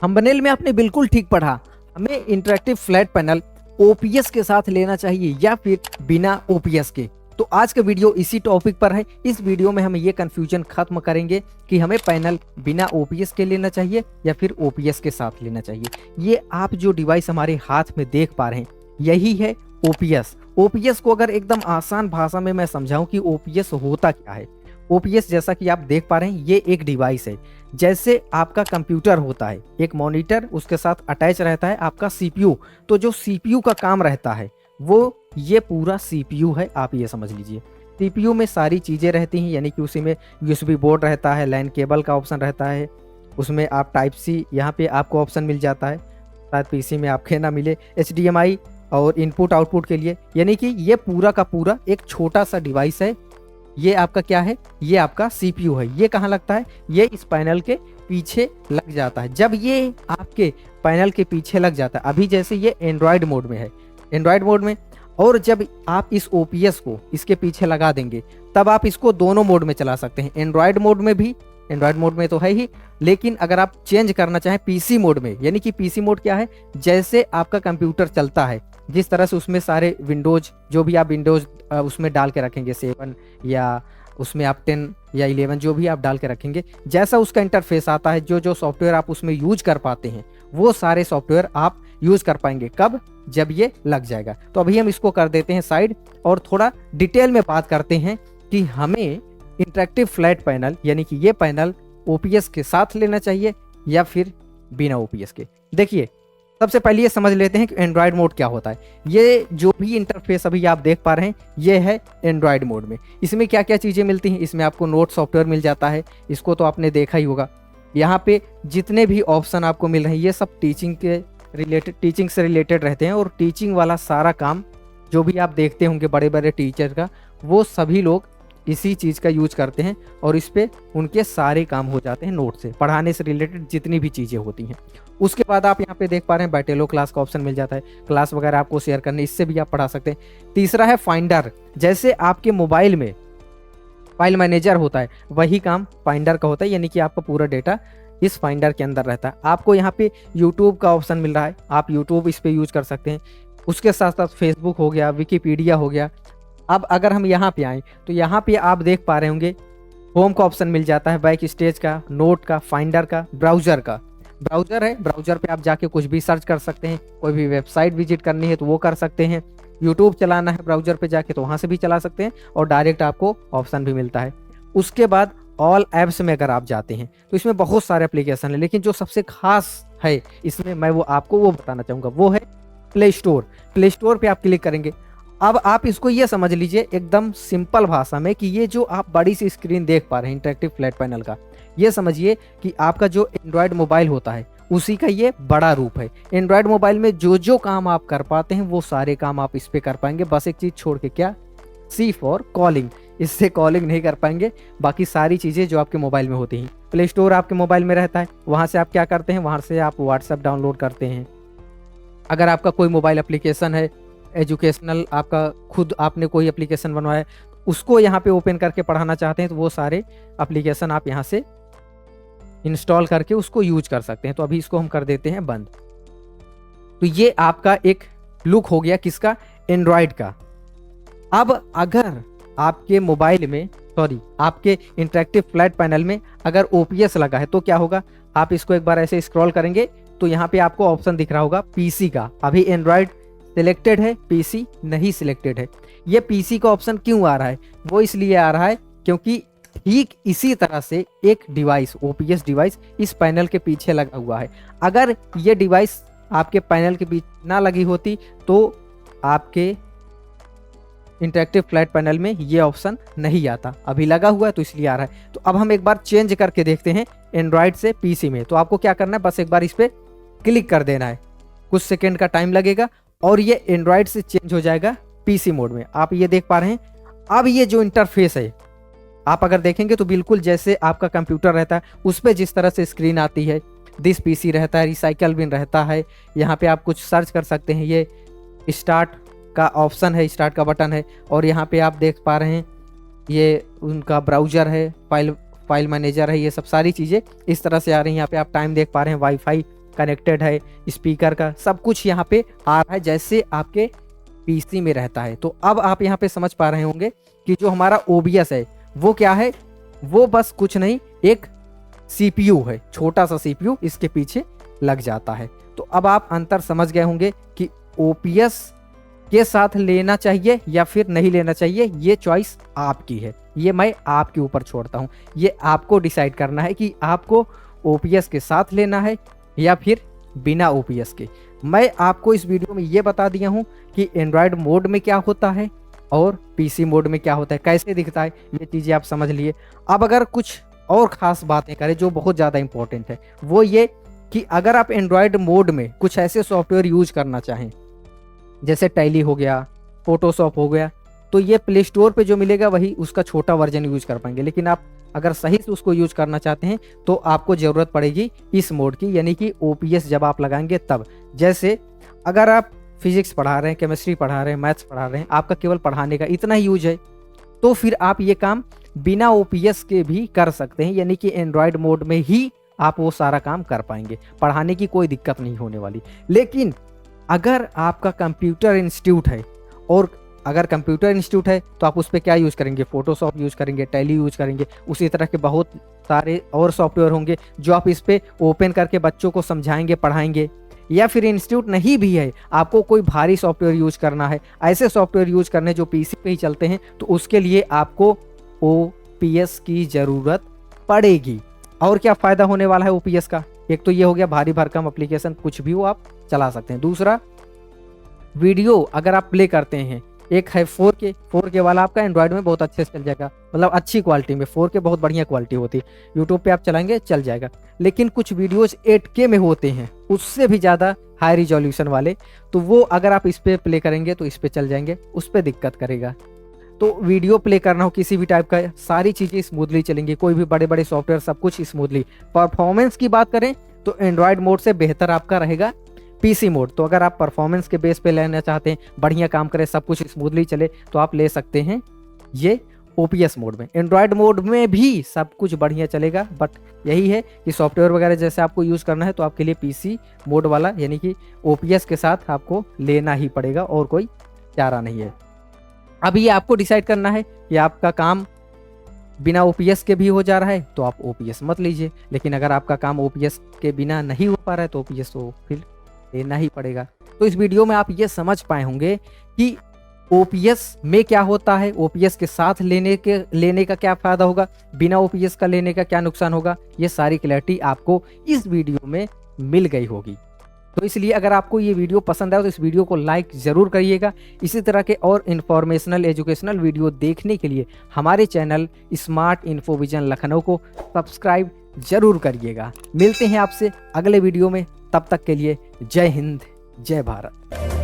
Thumbnail में आपने बिल्कुल ठीक पढ़ा, हमें इंटरेक्टिव फ्लैट पैनल ओपीएस के साथ लेना चाहिए या फिर बिना ओपीएस के। तो आज का वीडियो इसी टॉपिक पर है। इस वीडियो में हम ये कंफ्यूजन खत्म करेंगे कि हमें पैनल बिना ओपीएस के लेना चाहिए या फिर ओपीएस के साथ लेना चाहिए। ये आप जो डिवाइस हमारे हाथ में देख पा रहे हैं यही है ओपीएस। ओपीएस को अगर एकदम आसान भाषा में मैं समझाऊं कि ओपीएस होता क्या है। ओपीएस जैसा कि आप देख पा रहे हैं ये एक डिवाइस है, जैसे आपका कंप्यूटर होता है, एक मॉनिटर उसके साथ अटैच रहता है आपका सीपीयू। तो जो सीपीयू का काम रहता है वो ये पूरा सीपीयू है, आप ये समझ लीजिए। सीपीयू में सारी चीज़ें रहती हैं, यानी कि उसी में यूएसबी बोर्ड रहता है, लैन केबल का ऑप्शन रहता है, उसमें आप टाइप सी यहाँ पे आपको ऑप्शन मिल जाता है, शायद पीसी में आपके ना मिले, एचडीएमआई और इनपुट आउटपुट के लिए। यानी कि ये पूरा का पूरा एक छोटा सा डिवाइस है। ये आपका क्या है, ये आपका सीपीयू है। ये कहाँ लगता है, ये इस पैनल के पीछे लग जाता है। जब ये आपके पैनल के पीछे लग जाता है, अभी जैसे ये एंड्रॉयड मोड में है, एंड्रॉयड मोड में, और जब आप इस ओपीएस को इसके पीछे लगा देंगे तब आप इसको दोनों मोड में चला सकते हैं। एंड्रॉयड मोड में भी, एंड्रॉयड मोड में तो है ही, लेकिन अगर आप चेंज करना चाहें पीसी मोड में, यानी कि पीसी मोड क्या है, जैसे आपका कंप्यूटर चलता है जिस तरह से उसमें सारे विंडोज जो भी आप विंडोज उसमें डाल के रखेंगे, 7 या उसमें आप 10 या 11 जो भी आप डाल के रखेंगे, जैसा उसका इंटरफेस आता है, जो जो सॉफ्टवेयर आप उसमें यूज कर पाते हैं वो सारे सॉफ्टवेयर आप यूज कर पाएंगे। कब, जब ये लग जाएगा। तो अभी हम इसको कर देते हैं साइड और थोड़ा डिटेल में बात करते हैं कि हमें इंटरेक्टिव फ्लैट पैनल यानी कि ये पैनल ओपीएस के साथ लेना चाहिए या फिर बिना ओपीएस के। देखिए, सबसे पहले ये समझ लेते हैं कि एंड्रॉयड मोड क्या होता है। ये जो भी इंटरफेस अभी आप देख पा रहे हैं ये है एंड्रॉयड मोड में। इसमें क्या क्या चीज़ें मिलती हैं, इसमें आपको नोट सॉफ्टवेयर मिल जाता है, इसको तो आपने देखा ही होगा। यहाँ पे जितने भी ऑप्शन आपको मिल रहे हैं ये सब टीचिंग से रिलेटेड रहते हैं, और टीचिंग वाला सारा काम जो भी आप देखते होंगे बड़े बड़े टीचर का, वो सभी लोग इसी चीज़ का यूज करते हैं और इस पे उनके सारे काम हो जाते हैं नोट से, पढ़ाने से रिलेटेड जितनी भी चीज़ें होती हैं। उसके बाद आप यहाँ पे देख पा रहे हैं बैटेलो क्लास का ऑप्शन मिल जाता है, क्लास वगैरह आपको शेयर करने, इससे भी आप पढ़ा सकते हैं। तीसरा है फाइंडर, जैसे आपके मोबाइल में फाइल मैनेजर होता है वही काम फाइंडर का होता है, यानी कि आपका पूरा डेटा इस फाइंडर के अंदर रहता है। आपको यहाँ पे यूट्यूब का ऑप्शन मिल रहा है, आप यूट्यूब इस पे यूज कर सकते हैं। उसके साथ साथ फेसबुक हो गया, विकीपीडिया हो गया। अब अगर हम यहाँ पे आएँ तो यहाँ पे आप देख पा रहे होंगे होम का ऑप्शन मिल जाता है, बैक स्टेज का, नोट का, फाइंडर का, ब्राउजर का। ब्राउजर है, ब्राउजर पे आप जाके कुछ भी सर्च कर सकते हैं, कोई भी वेबसाइट विजिट करनी है तो वो कर सकते हैं, यूट्यूब चलाना है ब्राउजर पे जाके तो वहाँ से भी चला सकते हैं, और डायरेक्ट आपको ऑप्शन भी मिलता है। उसके बाद ऑल ऐप्स में अगर आप जाते हैं तो इसमें बहुत सारे एप्लीकेशन है, लेकिन जो सबसे खास है इसमें मैं वो आपको वो बताना चाहूँगा, वो है प्ले स्टोर। प्ले स्टोर पे आप क्लिक करेंगे। अब आप इसको ये समझ लीजिए एकदम सिंपल भाषा में कि ये जो आप बड़ी सी स्क्रीन देख पा रहे हैं इंटरेक्टिव फ्लैट पैनल का, ये समझिए कि आपका जो एंड्रॉयड मोबाइल होता है उसी का ये बड़ा रूप है। एंड्रॉयड मोबाइल में जो जो काम आप कर पाते हैं वो सारे काम आप इस पे कर पाएंगे, बस एक चीज़ छोड़ के, क्या, सी फॉर कॉलिंग। इससे कॉलिंग नहीं कर पाएंगे, बाकी सारी चीज़ें जो आपके मोबाइल में होती हैं। प्ले स्टोर आपके मोबाइल में रहता है, वहाँ से आप क्या करते हैं, वहाँ से आप व्हाट्सएप डाउनलोड करते हैं। अगर आपका कोई मोबाइल एप्लीकेशन है एजुकेशनल, आपका खुद आपने कोई एप्लीकेशन बनवाया है, उसको यहाँ पे ओपन करके पढ़ाना चाहते हैं तो वो सारे एप्लीकेशन आप यहाँ से इंस्टॉल करके उसको यूज कर सकते हैं। तो अभी इसको हम कर देते हैं बंद। तो ये आपका एक लुक हो गया किसका, एंड्रॉयड का। अब अगर आपके मोबाइल में, आपके इंटरेक्टिव फ्लैट पैनल में अगर ओपीएस लगा है तो क्या होगा, आप इसको एक बार ऐसे स्क्रॉल करेंगे तो यहाँ पे आपको ऑप्शन दिख रहा होगा पीसी का। अभी एंड्रॉयड सिलेक्टेड है, पीसी नहीं सिलेक्टेड है। ये पीसी का ऑप्शन क्यों आ रहा है, वो इसलिए आ रहा है क्योंकि ठीक इसी तरह से एक डिवाइस, ओपीएस डिवाइस इस पैनल के पीछे लगा हुआ है। अगर ये डिवाइस आपके पैनल के पीछे ना लगी होती तो आपके इंटरेक्टिव फ्लैट पैनल में ये ऑप्शन नहीं आता। अभी लगा हुआ है तो इसलिए आ रहा है। तो अब हम एक बार चेंज करके देखते हैं एंड्रॉयड से पीसी में। तो आपको क्या करना है, बस एक बार इस पर क्लिक कर देना है, कुछ सेकेंड का टाइम लगेगा और ये एंड्रॉयड से चेंज हो जाएगा पीसी मोड में। आप ये देख पा रहे हैं। अब ये जो इंटरफेस है आप अगर देखेंगे तो बिल्कुल जैसे आपका कंप्यूटर रहता है उस पर जिस तरह से स्क्रीन आती है, दिस पीसी रहता है, रिसाइकल बिन रहता है, यहाँ पे आप कुछ सर्च कर सकते हैं, ये स्टार्ट का ऑप्शन है, स्टार्ट का बटन है, और यहाँ पे आप देख पा रहे हैं ये उनका ब्राउज़र है, फाइल मैनेजर है, ये सब सारी चीज़ें इस तरह से आ रही हैं। यहाँ पे आप टाइम देख पा रहे हैं, वाईफाई कनेक्टेड है, स्पीकर का सब कुछ यहाँ पे आ रहा है जैसे आपके पीसी में रहता है। तो अब आप यहाँ पे समझ पा रहे होंगे कि जो हमारा OBS है वो क्या है, वो बस कुछ नहीं एक CPU है, छोटा सा CPU इसके पीछे लग जाता है। तो अब आप अंतर समझ गए होंगे कि OPS के साथ लेना चाहिए या फिर नहीं लेना चाहिए, ये चॉइस आपकी है, ये मैं आपके ऊपर छोड़ता हूँ। ये आपको डिसाइड करना है कि आपको OPS के साथ लेना है या फिर बिना OPS के। मैं आपको इस वीडियो में ये बता दिया हूँ कि एंड्रॉयड मोड में क्या होता है और PC मोड में क्या होता है, कैसे दिखता है, ये चीज़ें आप समझ लिए। अब अगर कुछ और ख़ास बातें करें जो बहुत ज़्यादा इंपॉर्टेंट है, वो ये कि अगर आप एंड्रॉयड मोड में कुछ ऐसे सॉफ्टवेयर यूज करना चाहें जैसे टैली हो गया, फोटोशॉप हो गया, तो ये प्ले स्टोर पे जो मिलेगा वही उसका छोटा वर्जन यूज कर पाएंगे। लेकिन आप अगर सही से उसको यूज करना चाहते हैं तो आपको ज़रूरत पड़ेगी इस मोड की, यानी कि OPS जब आप लगाएंगे तब। जैसे अगर आप फिजिक्स पढ़ा रहे हैं, केमिस्ट्री पढ़ा रहे हैं, मैथ्स पढ़ा रहे हैं, आपका केवल पढ़ाने का इतना ही यूज है, तो फिर आप ये काम बिना OPS के भी कर सकते हैं, यानी कि एंड्रॉयड मोड में ही आप वो सारा काम कर पाएंगे, पढ़ाने की कोई दिक्कत नहीं होने वाली। लेकिन अगर आपका कंप्यूटर इंस्टीट्यूट है, और अगर कंप्यूटर इंस्टीट्यूट है तो आप उस पर क्या यूज़ करेंगे, फोटोशॉप यूज़ करेंगे, टैली यूज़ करेंगे, उसी तरह के बहुत सारे और सॉफ्टवेयर होंगे जो आप इस पर ओपन करके बच्चों को समझाएंगे, पढ़ाएंगे। या फिर इंस्टीट्यूट नहीं भी है, आपको कोई भारी सॉफ्टवेयर यूज़ करना है, ऐसे सॉफ्टवेयर यूज़ करने जो PC पे ही चलते हैं, तो उसके लिए आपको OPS की ज़रूरत पड़ेगी। और क्या फ़ायदा होने वाला है OPS का, एक तो ये हो गया भारी भरकम एप्लीकेशन कुछ भी वो आप चला सकते हैं। दूसरा, वीडियो अगर आप प्ले करते हैं, एक है 4K वाला आपका एंड्रॉयड में बहुत अच्छे से चल जाएगा, मतलब अच्छी क्वालिटी में, 4K बहुत बढ़िया क्वालिटी होती है, यूट्यूब पे आप चलाएंगे चल जाएगा। लेकिन कुछ वीडियोज 8K में होते हैं, उससे भी ज़्यादा हाई रिजोल्यूशन वाले, तो वो अगर आप इस पर प्ले करेंगे तो इस पर चल जाएंगे, उस पर दिक्कत करेगा। तो वीडियो प्ले करना हो किसी भी टाइप का, सारी चीज़ें स्मूथली चलेंगी, कोई भी बड़े बड़े सॉफ्टवेयर सब कुछ स्मूथली। परफॉर्मेंस की बात करें तो एंड्रॉयड मोड से बेहतर आपका रहेगा PC मोड। तो अगर आप परफॉर्मेंस के बेस पे लेना चाहते हैं, बढ़िया काम करे, सब कुछ स्मूथली चले, तो आप ले सकते हैं ये OPS मोड में। एंड्रॉयड मोड में भी सब कुछ बढ़िया चलेगा, बट यही है कि सॉफ्टवेयर वगैरह जैसे आपको यूज़ करना है तो आपके लिए PC मोड वाला यानी कि OPS के साथ आपको लेना ही पड़ेगा, और कोई चारा नहीं है। अब ये आपको डिसाइड करना है कि आपका काम बिना OPS के भी हो जा रहा है तो आप OPS मत लीजिए, लेकिन अगर आपका काम OPS के बिना नहीं हो पा रहा है तो OPS तो फिर लेना ही पड़ेगा। तो इस वीडियो में आप ये समझ पाए होंगे कि OPS में क्या होता है, OPS के साथ लेने का क्या फ़ायदा होगा, बिना OPS का लेने का क्या नुकसान होगा, ये सारी क्लैरिटी आपको इस वीडियो में मिल गई होगी। तो इसलिए अगर आपको ये वीडियो पसंद आए तो इस वीडियो को लाइक ज़रूर करिएगा। इसी तरह के और इन्फॉर्मेशनल एजुकेशनल वीडियो देखने के लिए हमारे चैनल स्मार्ट इन्फोविजन लखनऊ को सब्सक्राइब ज़रूर करिएगा। मिलते हैं आपसे अगले वीडियो में, तब तक के लिए जय हिंद, जय भारत।